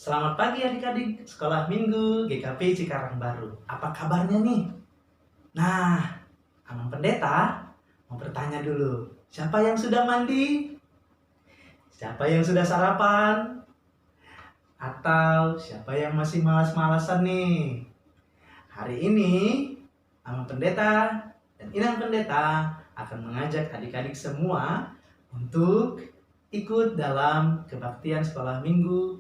Selamat pagi adik-adik sekolah minggu GKP Cikarang Baru. Apa kabarnya nih? Nah, Amang Pendeta mau bertanya dulu. Siapa yang sudah mandi? Siapa yang sudah sarapan? Atau siapa yang masih malas-malasan nih? Hari ini Amang Pendeta dan Inang Pendeta akan mengajak adik-adik semua untuk ikut dalam kebaktian sekolah Minggu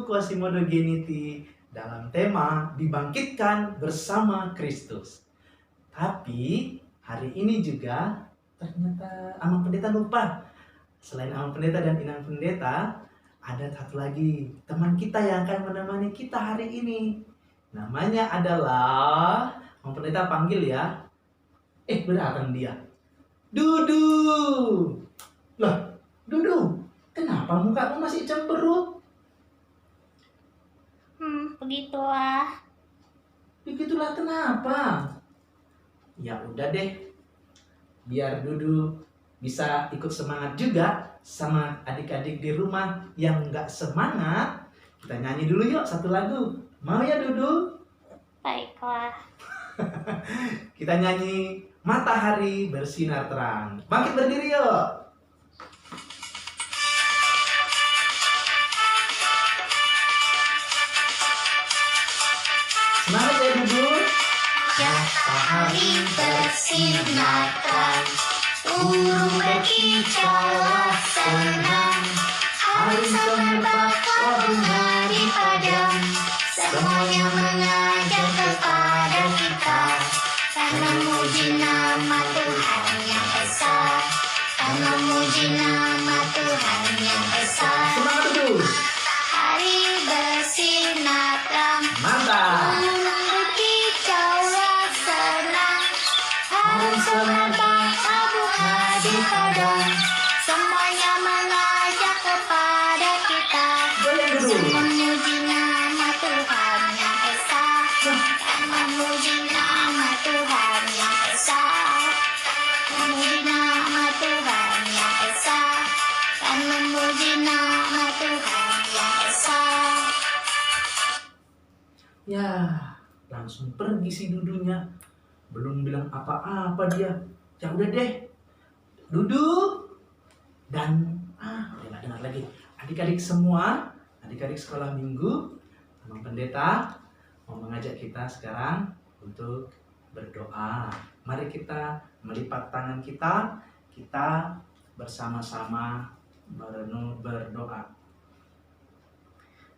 Quasimodo-Geniti dalam tema dibangkitkan bersama Kristus. Tapi hari ini juga ternyata Amang Pendeta lupa. Selain Amang Pendeta dan Inang Pendeta, ada satu lagi teman kita yang akan menemani kita hari ini. Namanya adalah, Amang Pendeta panggil ya. Udah datang dia. Dudu. Lah, Dudu, kenapa mukamu masih cemberut? Begitulah. Begitulah kenapa? Ya udah deh, biar Dudu bisa ikut semangat juga sama adik-adik di rumah yang nggak semangat. Kita nyanyi dulu yuk satu lagu. Mau ya Dudu? Baiklah. Kita nyanyi Matahari Bersinar Terang. Bangkit berdiri yuk. Semangat ya Dudu. Matahari bersinar terang, burung berkicaulah senang. Hari semerbak kabut hari padam, semuanya mengajak kepada kita. Karena memuji nama Tuhan yang esa, karena memuji nama Tuhan yang esa. Semangat Dudu. Matahari bersinar terang, Mantap. burung berkicaulah senang. Hari semerbak kabut hari padam, semuanya mengajak kepada kita. Goyang Dudu. Memuji nama Tuhan yang esa, dan memuji nama Tuhan yang esa, memuji nama Tuhan yang esa, dan memuji nama Tuhan yang esa. Ya, langsung pergi si Dudunya. Belum bilang apa-apa dia. Ya udah deh. Dudu. Dan udah gak dengar lagi. Adik-adik semua, adik-adik sekolah minggu, Amang Pendeta mau mengajak kita sekarang untuk berdoa. Mari kita melipat tangan kita bersama-sama berdoa.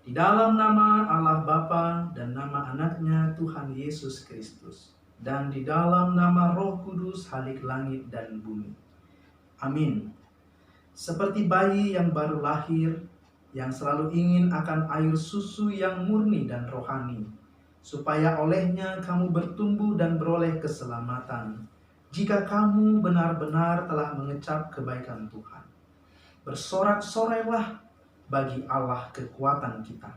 Di dalam nama Allah Bapa dan nama anaknya Tuhan Yesus Kristus, dan di dalam nama Roh Kudus Halik langit dan bumi. Amin. Seperti bayi yang baru lahir, yang selalu ingin akan air susu yang murni dan rohani, supaya olehnya kamu bertumbuh dan beroleh keselamatan, jika kamu benar-benar telah mengecap kebaikan Tuhan. Bersorak-sorailah bagi Allah kekuatan kita.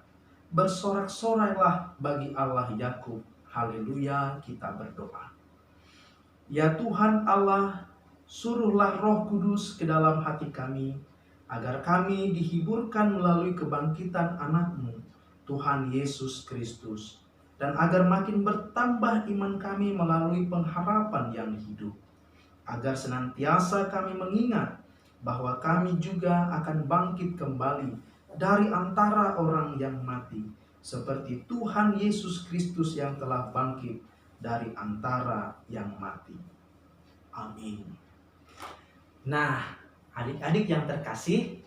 Bersorak-sorailah bagi Allah Yakub. Haleluya, kita berdoa. Ya Tuhan Allah, suruhlah Roh Kudus ke dalam hati kami, agar kami dihiburkan melalui kebangkitan anak-Mu, Tuhan Yesus Kristus, dan agar makin bertambah iman kami melalui pengharapan yang hidup, agar senantiasa kami mengingat bahwa kami juga akan bangkit kembali dari antara orang yang mati, seperti Tuhan Yesus Kristus yang telah bangkit dari antara yang mati. Amin. Nah, adik-adik yang terkasih,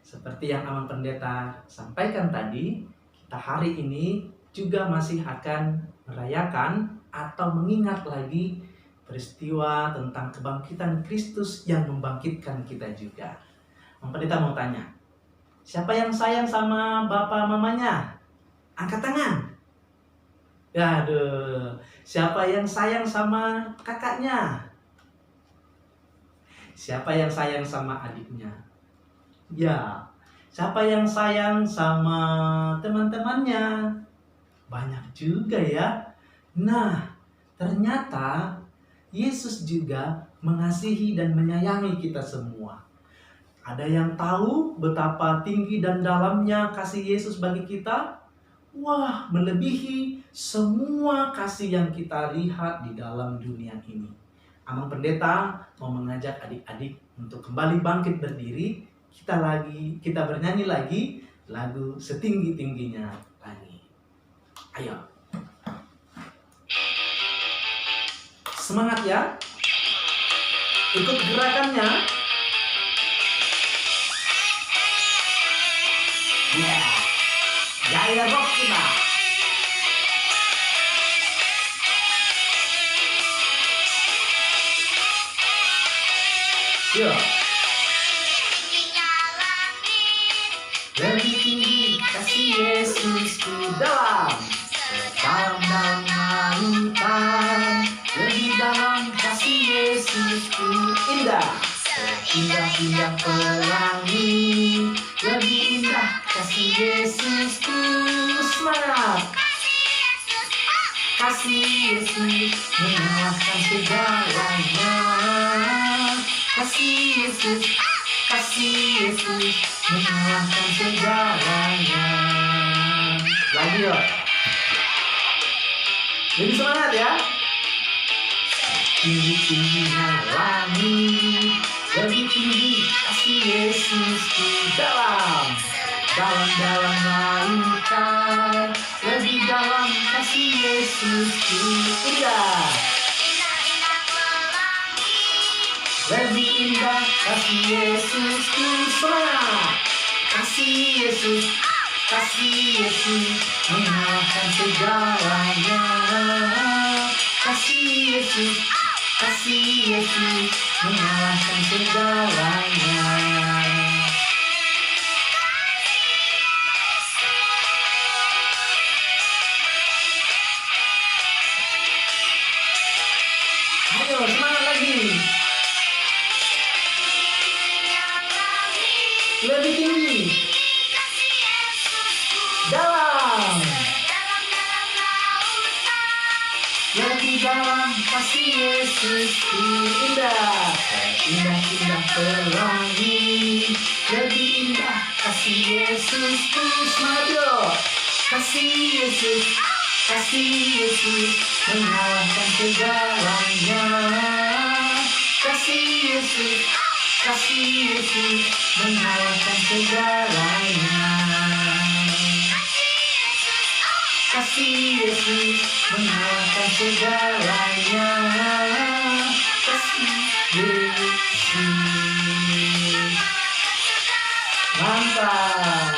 seperti yang Amang Pendeta sampaikan tadi, kita hari ini juga masih akan merayakan atau mengingat lagi peristiwa tentang kebangkitan Kristus yang membangkitkan kita juga. Amang Pendeta mau tanya, siapa yang sayang sama bapak mamanya? Angkat tangan. Aduh, siapa yang sayang sama kakaknya? Siapa yang sayang sama adiknya? Ya, siapa yang sayang sama teman-temannya? Banyak juga ya. Nah, ternyata Yesus juga mengasihi dan menyayangi kita semua. Ada yang tahu betapa tinggi dan dalamnya kasih Yesus bagi kita? Wah, melebihi semua kasih yang kita lihat di dalam dunia ini. Amang Pendeta mau mengajak adik-adik untuk kembali bangkit berdiri. Kita bernyanyi lagi lagu setinggi-tingginya langit. Ayo. Semangat ya. Ikut gerakannya. Ya. Gaya rock kita. Yuk. Lebih tinggi kasih Yesusku dalam lautan. Lebih dalam kasih Yesusku indah. Indah-indah pelangi. Lebih indah kasih Yesusku. Semangat. Kasih Yesus mengalahkan segalanya. Kasih Yesus mengalahkan segalanya. Lagi yuk. Lebih semangat ya. Tinggi-tingginya langit, lebih tinggi kasih Yesus di dalam lautan, lebih dalam kasih Yesus di indah. Lebih indah kasih Yesus ku semangat. Kasih Yesus mengalahkan segalanya. Kasih Yesus mengalahkan segalanya. Ayo semangat lagi. Lebih tinggi. Dalam. Lebih dalam kasih Yesus indah. Indah-indah pelangi. Lebih indah kasih Yesus semangat. Kasih Yesus mengalahkan segalanya. Kasih Yesus mengalahkan segalanya. Kasih Yesus mengalahkan segalanya. Kasih Yesus. Mantap.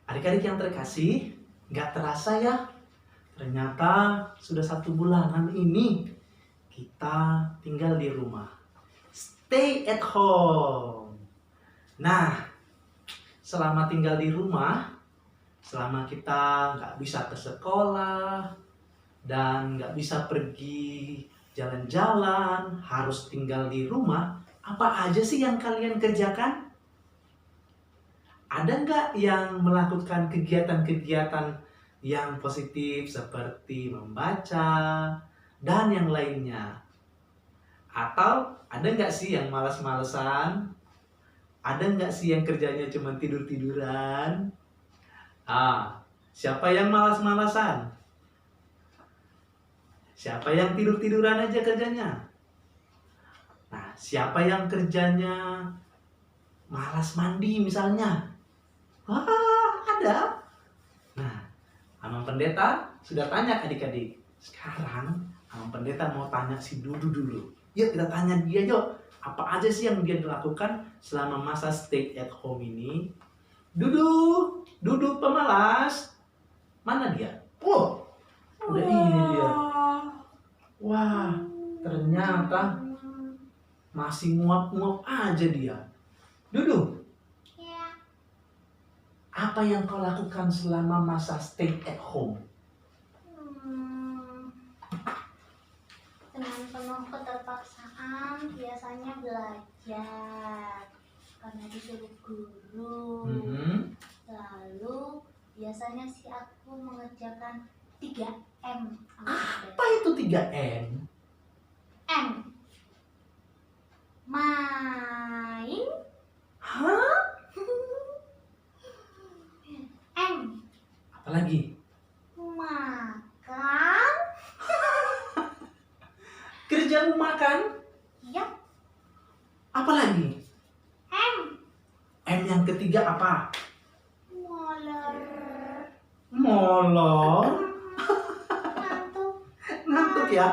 Adik-adik yang terkasih, gak terasa ya, ternyata sudah 1 bulanan ini kita tinggal di rumah. Stay at home. Nah, selama tinggal di rumah, selama kita nggak bisa ke sekolah dan nggak bisa pergi jalan-jalan, harus tinggal di rumah, apa aja sih yang kalian kerjakan? Ada nggak yang melakukan kegiatan-kegiatan yang positif seperti membaca dan yang lainnya? Atau ada nggak sih yang malas-malesan? Ada nggak sih yang kerjanya cuma tidur-tiduran? Siapa yang malas-malasan? Siapa yang tidur-tiduran aja kerjanya? Nah, siapa yang kerjanya malas mandi misalnya? Ada. Nah, Amang Pendeta sudah tanya adik-adik. Sekarang Amang Pendeta mau tanya si Dudu dulu. Yuk kita tanya dia yuk. Apa aja sih yang dia lakukan selama masa stay at home ini? Dudu pemalas. Mana dia? Oh, udah ini dia. Wah, ternyata masih nguap-nguap aja dia. Dudu, Ya, apa yang kau lakukan selama masa stay at home? dengan penuh keterpaksaan biasanya belajar karena disuruh guru. Lalu biasanya sih aku mengerjakan 3M. Apa itu 3M? M. Main. Hah? M. Apalagi? Makan. Kerjamu makan? Yap. Apalagi? M. M yang ketiga apa? Molor. Molor. Ngantuk. Ngantuk ya?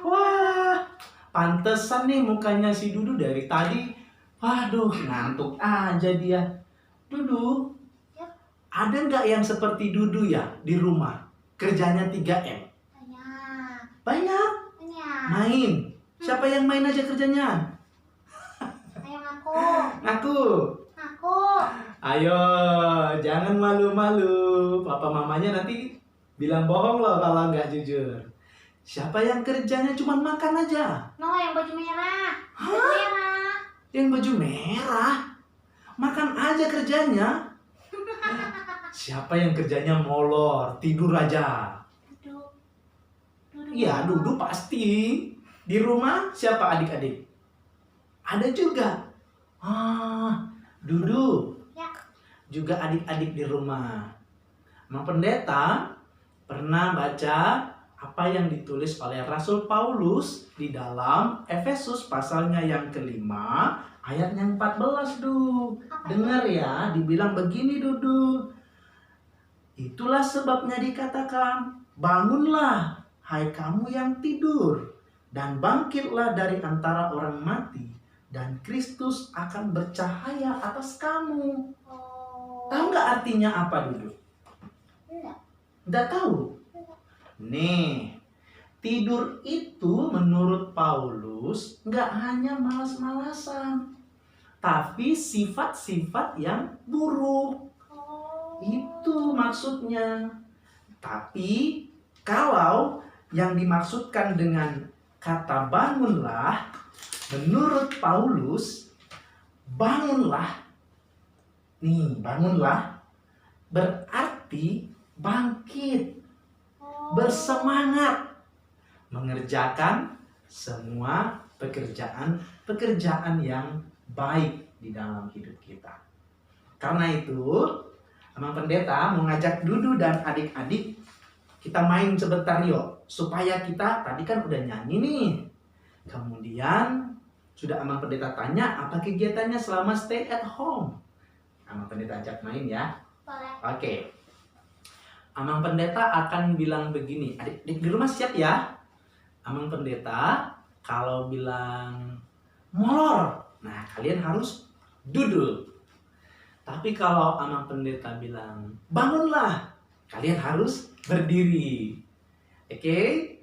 Wah, pantesan nih mukanya si Dudu dari tadi. Waduh, ngantuk aja dia. Dudu, Yap. ada nggak yang seperti Dudu ya di rumah? Kerjanya 3M. Banyak. Banyak. Banyak. Main. Siapa yang main aja kerjanya? Ayo ngaku. Ngaku. Ngaku. Ayo, jangan malu-malu. Papa mamanya nanti bilang bohong loh kalau nggak jujur. Siapa yang kerjanya cuma makan aja? No, yang baju merah. Baju merah. Yang baju merah? Makan aja kerjanya. Siapa yang kerjanya molor, tidur aja? Duduk. Duduk. Iya, Dudu pasti. Di rumah siapa adik-adik? Ada juga. Dudu. Ya. Juga adik-adik di rumah. Mang Pendeta pernah baca apa yang ditulis oleh Rasul Paulus di dalam Efesus pasalnya yang kelima ayatnya 14, Du. Apa itu? Dengar ya, dibilang begini, Dudu. Itulah sebabnya dikatakan, bangunlah, hai kamu yang tidur, dan bangkitlah dari antara orang mati, dan Kristus akan bercahaya atas kamu. Oh. Tahu nggak artinya apa, Dudu? Enggak. Nggak tahu? Nih, tidur itu menurut Paulus nggak hanya malas-malasan, tapi sifat-sifat yang buruk. Oh. Itu maksudnya. Tapi kalau yang dimaksudkan dengan kata bangunlah, menurut Paulus, bangunlah. Nih, bangunlah berarti bangkit, Oh. bersemangat mengerjakan semua pekerjaan yang baik di dalam hidup kita. Karena itu, Amang Pendeta mau ngajak Dudu dan adik-adik kita main sebentar yuk, supaya kita tadi kan udah nyanyi nih. Kemudian sudah Amang Pendeta tanya apa kegiatannya selama stay at home. Amang Pendeta ajak main ya. Boleh. Oke. Amang Pendeta akan bilang begini, adik-adik di rumah siap ya? Amang Pendeta kalau bilang molor, nah kalian harus duduk. Tapi kalau Amang Pendeta bilang bangunlah, kalian harus berdiri. Oke?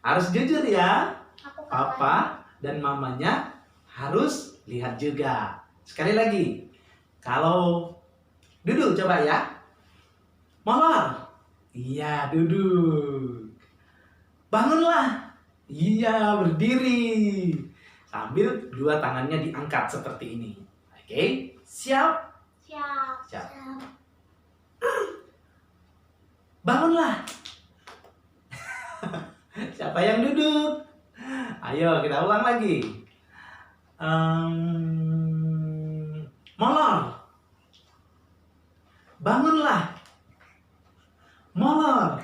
Harus jujur ya. Aku Papa dan mamanya harus lihat juga. Sekali lagi, kalau duduk coba ya. Molor. Iya, duduk. Bangunlah. Iya, berdiri. Sambil dua tangannya diangkat seperti ini. Oke, siap? Siap. Siap. Bangunlah. Siapa yang duduk? Ayo kita ulang lagi. Molor. Bangunlah. Molor.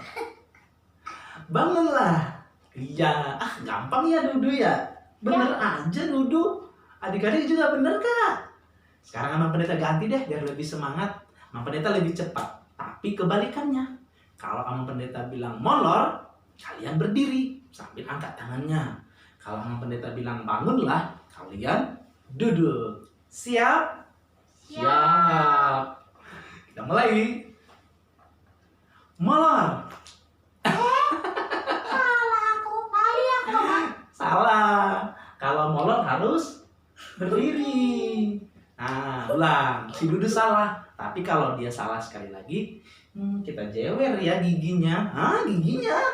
Bangunlah. Iya, gampang ya Dudu ya. Bener aja Dudu. Adik-adik juga bener Kak. Sekarang Amang Pendeta ganti deh biar lebih semangat. Amang Pendeta lebih cepat. Tapi kebalikannya. Kalau Amang Pendeta bilang molor, kalian berdiri sambil angkat tangannya. Kalau Amang Pendeta bilang bangunlah, kalian duduk. Siap? Siap. Kita mulai. Molor. Salah aku. Kali aku. Salah. Kalau molor harus berdiri. Nah, ulang. Si Dudu salah. Tapi kalau dia salah sekali lagi, kita jewer ya giginya. Hah, giginya?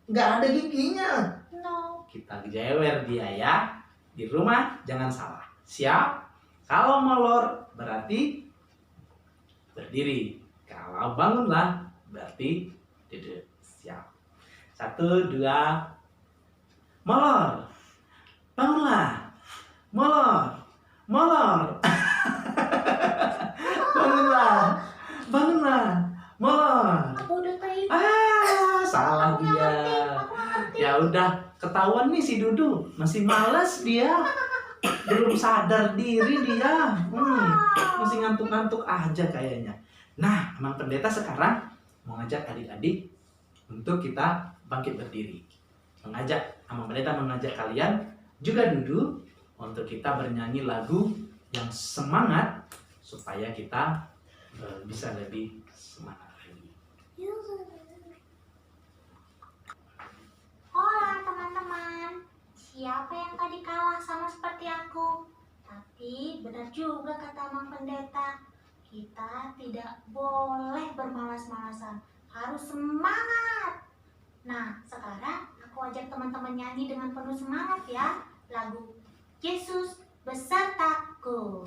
Nggak ada giginya. No. Kita jewer dia ya. Di rumah jangan salah. Siap? Kalau molor berarti berdiri. Kalau bangunlah berarti duduk. Siap. 1, 2. Molor. Bangunlah. Molor, molor. Bangunlah, bangunlah, molor. Aku udah kayak Salah aku nggak dia. ngerti. Aku nggak ngerti. Ya udah, ketahuan nih si Dudu, masih malas dia. Belum sadar diri dia. Masih ngantuk-ngantuk aja kayaknya. Nah, Amang Pendeta sekarang mau ngajak adik-adik untuk kita bangkit berdiri. Amang Pendeta mengajak kalian juga duduk untuk kita bernyanyi lagu yang semangat supaya kita bisa lebih semangat lagi. Hola teman-teman. Siapa yang tadi kalah sama seperti aku? Tapi benar juga kata Mang Pendeta. Kita tidak boleh bermalas-malasan. Harus semangat. Nah, sekarang aku ajak teman-teman nyanyi dengan penuh semangat ya. Lagu Yesus besertaku.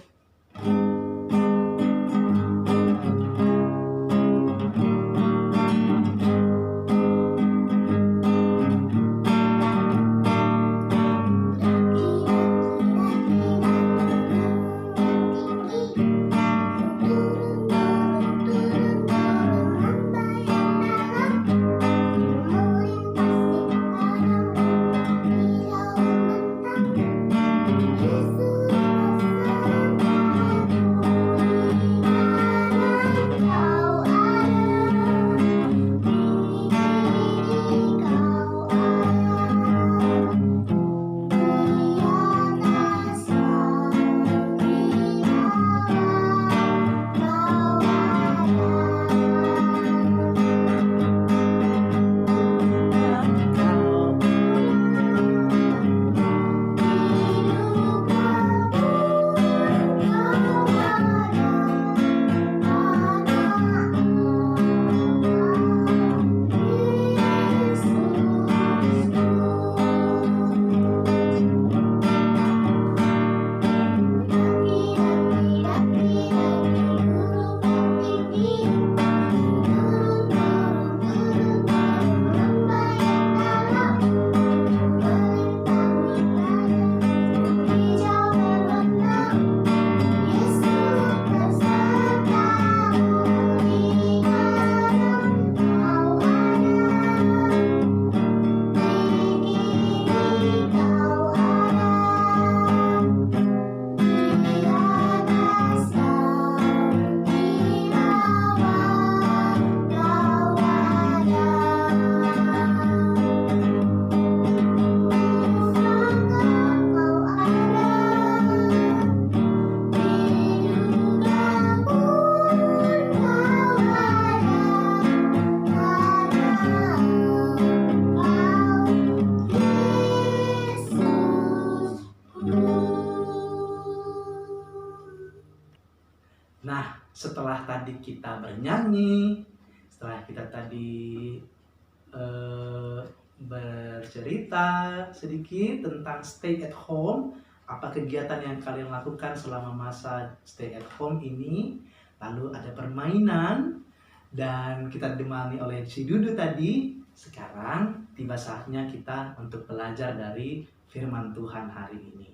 Nah, setelah tadi kita bernyanyi, setelah kita tadi bercerita sedikit tentang stay at home, apa kegiatan yang kalian lakukan selama masa stay at home ini, lalu ada permainan, dan kita ditemani oleh si Dudu tadi. Sekarang tiba saatnya kita untuk belajar dari firman Tuhan hari ini.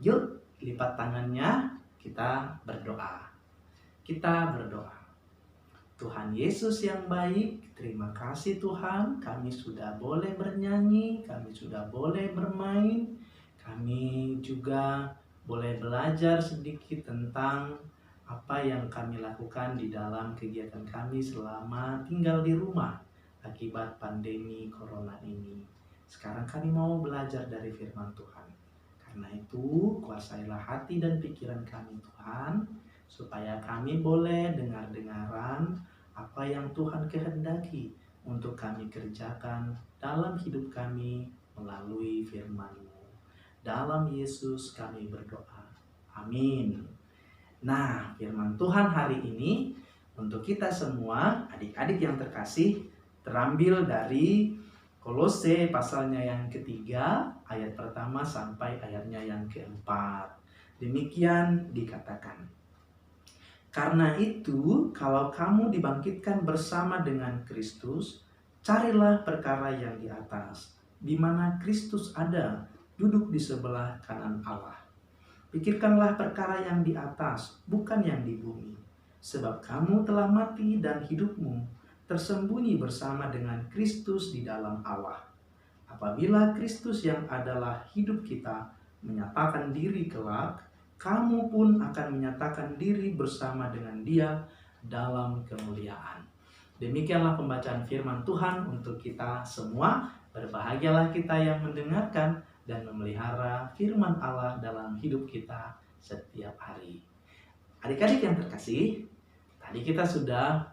Yuk, lipat tangannya, kita berdoa. Kita berdoa. Tuhan Yesus yang baik, terima kasih Tuhan, kami sudah boleh bernyanyi, kami sudah boleh bermain, kami juga boleh belajar sedikit tentang apa yang kami lakukan di dalam kegiatan kami selama tinggal di rumah akibat pandemi corona ini. Sekarang kami mau belajar dari firman Tuhan. Karena itu, kuasailah hati dan pikiran kami Tuhan, supaya kami boleh dengar-dengaran apa yang Tuhan kehendaki untuk kami kerjakan dalam hidup kami melalui firman-Mu. Dalam Yesus kami berdoa. Amin. Nah, firman Tuhan hari ini untuk kita semua, adik-adik yang terkasih, terambil dari Kolose pasalnya yang ketiga, ayat pertama sampai ayatnya yang keempat. Demikian dikatakan. Karena itu, kalau kamu dibangkitkan bersama dengan Kristus, carilah perkara yang di atas, di mana Kristus ada, duduk di sebelah kanan Allah. Pikirkanlah perkara yang di atas, bukan yang di bumi. Sebab kamu telah mati dan hidupmu tersembunyi bersama dengan Kristus di dalam Allah. Apabila Kristus yang adalah hidup kita menyatakan diri kelak, kamu pun akan menyatakan diri bersama dengan Dia dalam kemuliaan. Demikianlah pembacaan firman Tuhan untuk kita semua. Berbahagialah kita yang mendengarkan dan memelihara firman Allah dalam hidup kita setiap hari. Adik-adik yang terkasih, tadi kita sudah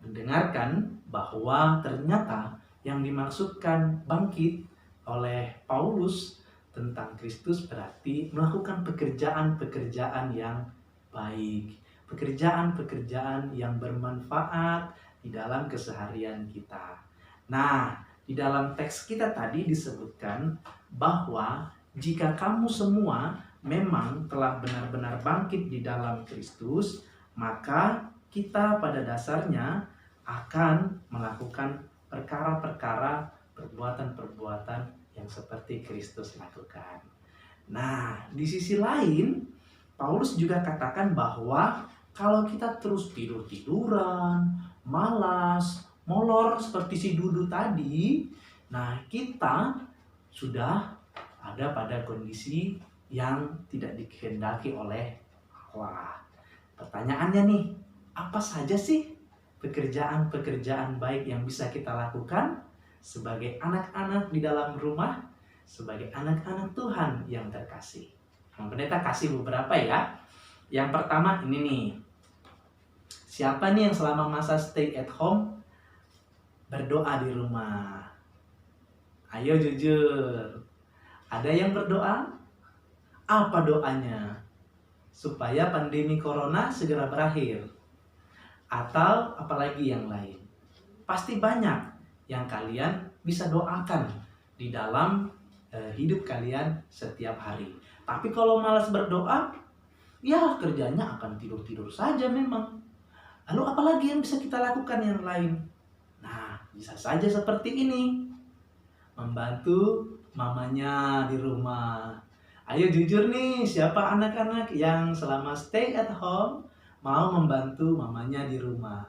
mendengarkan bahwa ternyata yang dimaksudkan bangkit oleh Paulus tentang Kristus berarti melakukan pekerjaan-pekerjaan yang baik, pekerjaan-pekerjaan yang bermanfaat di dalam keseharian kita. Nah, di dalam teks kita tadi disebutkan bahwa jika kamu semua memang telah benar-benar bangkit di dalam Kristus, maka kita pada dasarnya akan melakukan perkara-perkara, perbuatan-perbuatan yang seperti Kristus lakukan. Nah, di sisi lain, Paulus juga katakan bahwa kalau kita terus tidur-tiduran, malas, molor seperti si Dudu tadi, nah kita sudah ada pada kondisi yang tidak dikehendaki oleh Allah. Pertanyaannya nih, apa saja sih pekerjaan-pekerjaan baik yang bisa kita lakukan sebagai anak-anak di dalam rumah, sebagai anak-anak Tuhan yang terkasih? Pendeta kasih beberapa ya. Yang pertama ini nih, siapa nih yang selama masa stay at home berdoa di rumah? Ayo jujur. Ada yang berdoa? Apa doanya? Supaya pandemi corona segera berakhir. Atau apalagi yang lain? Pasti banyak yang kalian bisa doakan di dalam hidup kalian setiap hari. Tapi kalau malas berdoa, ya kerjanya akan tidur-tidur saja memang. Lalu apalagi yang bisa kita lakukan yang lain? Nah, bisa saja seperti ini. Membantu mamanya di rumah. Ayo jujur nih, siapa anak-anak yang selama stay at home mau membantu mamanya di rumah?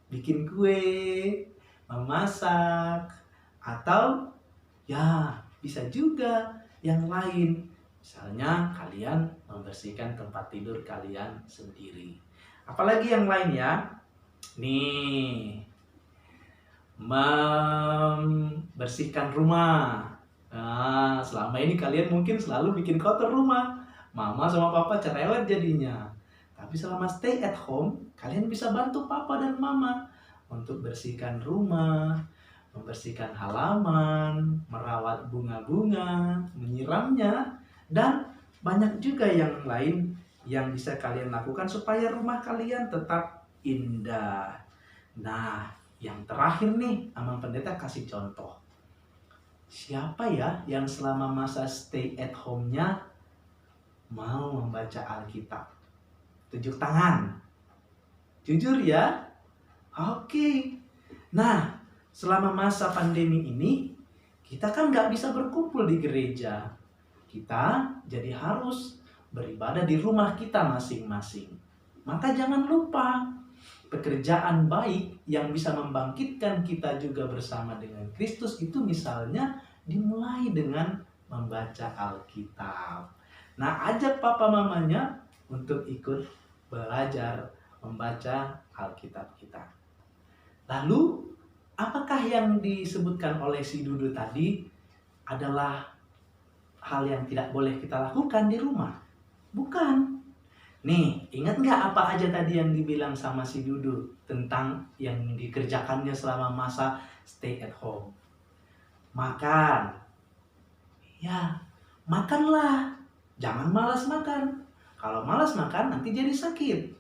Bikin kue, memasak, atau ya bisa juga yang lain. Misalnya kalian membersihkan tempat tidur kalian sendiri. Apalagi yang lain ya? Nih, membersihkan rumah. Nah, selama ini kalian mungkin selalu bikin kotor rumah. Mama sama papa cerewet jadinya. Tapi selama stay at home, kalian bisa bantu papa dan mama untuk bersihkan rumah, membersihkan halaman, merawat bunga-bunga, menyiramnya, dan banyak juga yang lain yang bisa kalian lakukan supaya rumah kalian tetap indah. Nah, yang terakhir nih, Amang Pendeta kasih contoh. Siapa ya yang selama masa stay at home-nya mau membaca Alkitab? Tunjuk tangan. Jujur ya? Oke. Nah, selama masa pandemi ini, kita kan nggak bisa berkumpul di gereja. Kita jadi harus beribadah di rumah kita masing-masing. Maka jangan lupa, pekerjaan baik yang bisa membangkitkan kita juga bersama dengan Kristus itu misalnya dimulai dengan membaca Alkitab. Nah, ajak papa mamanya untuk ikut belajar membaca Alkitab kita. Lalu, apakah yang disebutkan oleh si Dudu tadi adalah hal yang tidak boleh kita lakukan di rumah? Bukan. Nih, ingat nggak apa aja tadi yang dibilang sama si Dudu tentang yang dikerjakannya selama masa stay at home? Makan. Ya, makanlah. Jangan malas makan. Kalau malas makan nanti jadi sakit.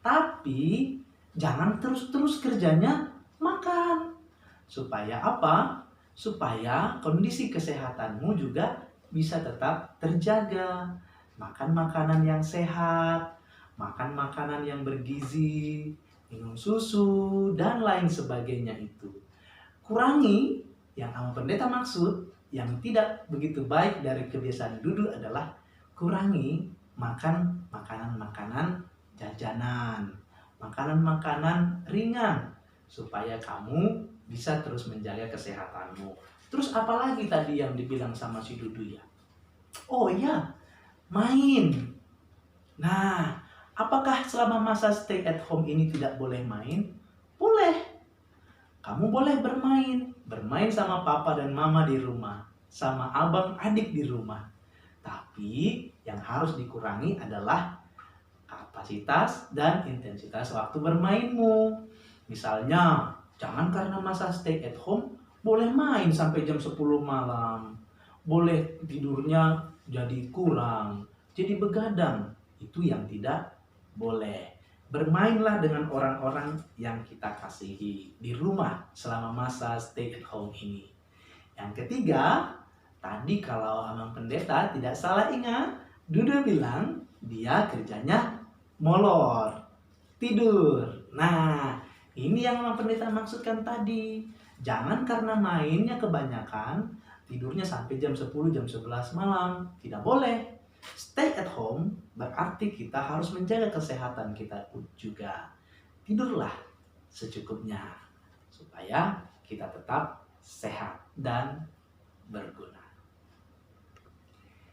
Tapi jangan terus-terus kerjanya makan. Supaya apa? Supaya kondisi kesehatanmu juga bisa tetap terjaga. Makan makanan yang sehat, makan makanan yang bergizi, minum susu, dan lain sebagainya itu. Kurangi, yang Amang Pendeta maksud, yang tidak begitu baik dari kebiasaan Dudu adalah kurangi makan makanan-makanan jajanan, makanan-makanan ringan, supaya kamu bisa terus menjaga kesehatanmu. Terus apalagi tadi yang dibilang sama si Dudu ya? Oh iya, main. Nah, apakah selama masa stay at home ini tidak boleh main? Boleh. Kamu boleh bermain sama papa dan mama di rumah, sama abang adik di rumah. Tapi yang harus dikurangi adalah kapasitas dan intensitas waktu bermainmu. Misalnya, jangan karena masa stay at home boleh main sampai jam 10 malam. Boleh tidurnya jadi kurang, jadi begadang. Itu yang tidak boleh. Bermainlah dengan orang-orang yang kita kasihi di rumah selama masa stay at home ini. Yang ketiga, tadi kalau Abang Pendeta tidak salah ingat, Duda bilang dia kerjanya molor, tidur. Nah, ini yang Abang Pendeta maksudkan tadi. Jangan karena mainnya kebanyakan, tidurnya sampai jam 10, jam 11 malam. Tidak boleh. Stay at home berarti kita harus menjaga kesehatan kita juga. Tidurlah secukupnya supaya kita tetap sehat dan berguna.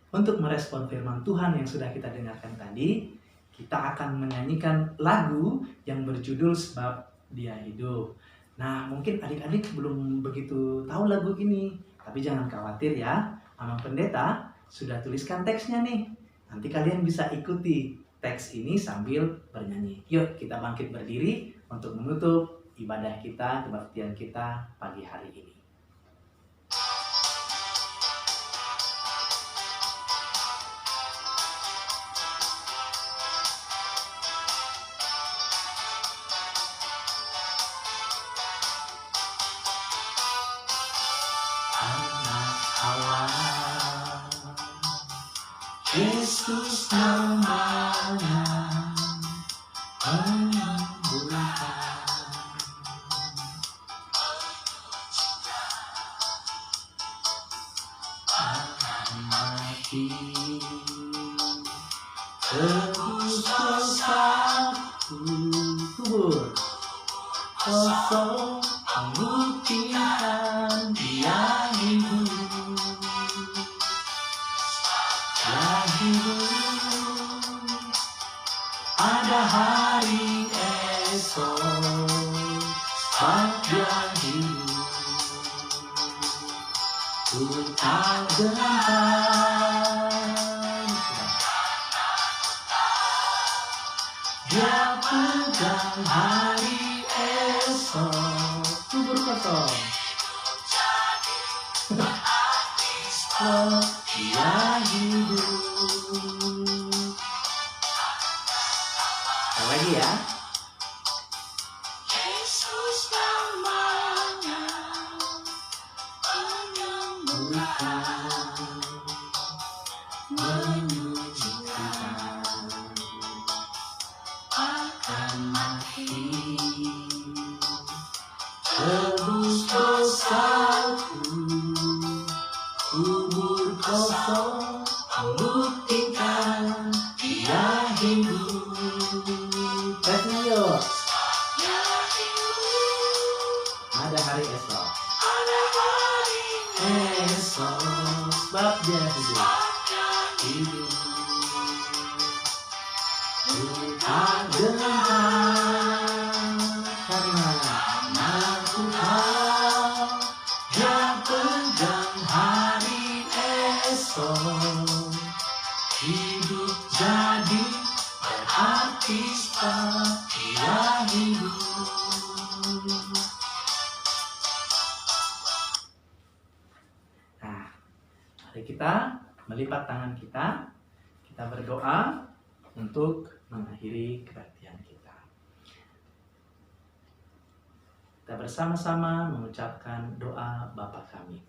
Untuk merespon firman Tuhan yang sudah kita dengarkan tadi, kita akan menyanyikan lagu yang berjudul Sebab Dia Hidup. Nah, mungkin adik-adik belum begitu tahu lagu ini, tapi jangan khawatir ya. Abang Pendeta sudah tuliskan teksnya nih. Nanti kalian bisa ikuti teks ini sambil bernyanyi. Yuk kita bangkit berdiri untuk menutup ibadah kita, kebaktian kita pagi hari ini. Yesus namanya menyembuhkan. Mati tebus dosaku, kubur kosong membuktikan Dia hidup. Ada hari esok, sebab Dia hidup. Ku tak gentar, Dia pegang hari esok. Kubur kosong, Dia hidup. Lagi ya. Yesus namanya menyembuhkan, akan mati tebus dosaku, kubur kosong membuktikan Dia hidup. Ada hari esok, sebab Dia hidup. Ku tak gentar karena aku tahu Dia pegang hari esok. Hidup jadi berarti sebab Dia hidup. Nah, mari kita melipat tangan kita berdoa untuk mengakhiri kebaktian kita. Kita bersama-sama mengucapkan doa Bapa kami.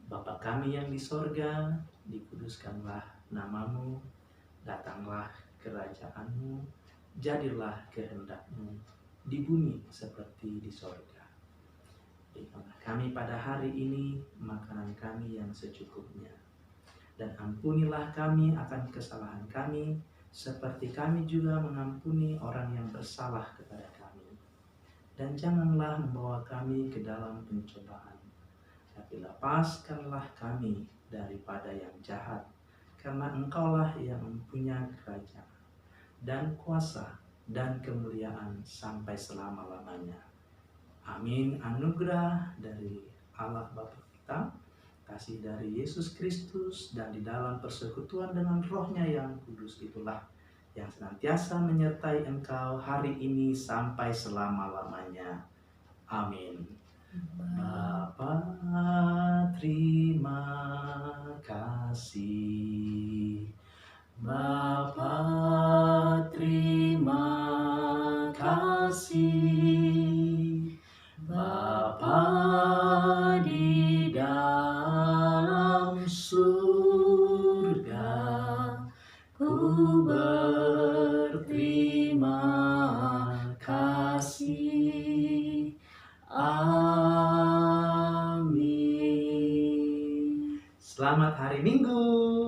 Bapa kami yang di sorga, dikuduskanlah namamu, datanglah kerajaan-Mu, jadilah kehendak-Mu di bumi seperti di sorga. Berikanlah kami pada hari ini makanan kami yang secukupnya. Dan ampunilah kami akan kesalahan kami, seperti kami juga mengampuni orang yang bersalah kepada kami. Dan janganlah membawa kami ke dalam pencobaan, tapi lepaskanlah kami daripada yang jahat, karena Engkaulah yang mempunyai kerajaan, dan kuasa, dan kemuliaan sampai selama-lamanya. Amin. Anugerah dari Allah Bapa kita, kasih dari Yesus Kristus, dan di dalam persekutuan dengan Roh-Nya yang kudus itulah yang senantiasa menyertai engkau hari ini sampai selama-lamanya. Amin. Bapa, terima kasih. Bapa, terima kasih. Bapa di dalam surga, ku berterima kasih. Amin. Selamat hari Minggu.